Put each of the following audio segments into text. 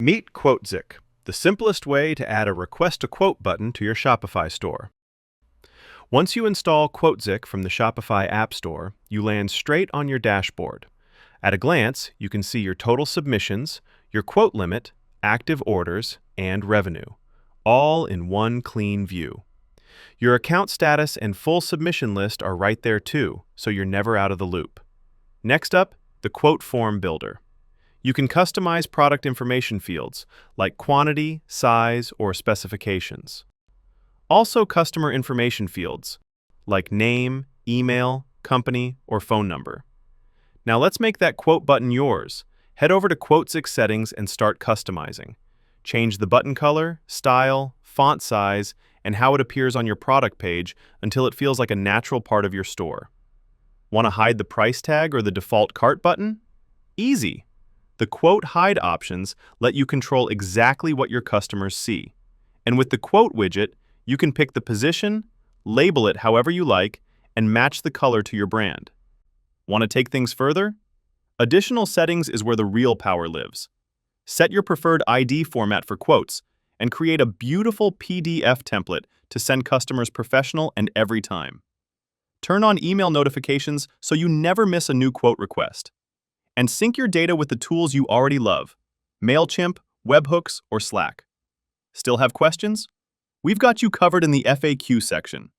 Meet Quotezic, the simplest way to add a Request a Quote button to your Shopify store. Once you install Quotezic from the Shopify App Store, you land straight on your dashboard. At a glance, you can see your total submissions, your quote limit, active orders, and revenue, all in one clean view. Your account status and full submission list are right there too, so you're never out of the loop. Next up, the Quote Form Builder. You can customize product information fields like quantity, size, or specifications. Also customer information fields like name, email, company, or phone number. Now let's make that quote button yours. Head over to Quotezic settings and start customizing. Change the button color, style, font size, and how it appears on your product page until it feels like a natural part of your store. Want to hide the price tag or the default cart button? Easy! The Quote Hide options let you control exactly what your customers see. And with the Quote widget, you can pick the position, label it however you like, and match the color to your brand. Want to take things further? Additional settings is where the real power lives. Set your preferred ID format for quotes and create a beautiful PDF template to send customers professional and every time. Turn on email notifications so you never miss a new quote request. And sync your data with the tools you already love: MailChimp, webhooks, or Slack. Still have questions? We've got you covered in the FAQ section.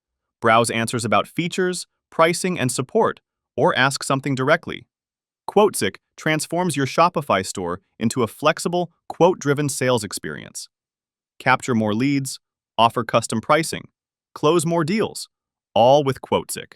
Browse answers about features, pricing, and support, or ask something directly. Quotezic transforms your Shopify store into a flexible, quote-driven sales experience. Capture more leads, offer custom pricing, close more deals, all with Quotezic.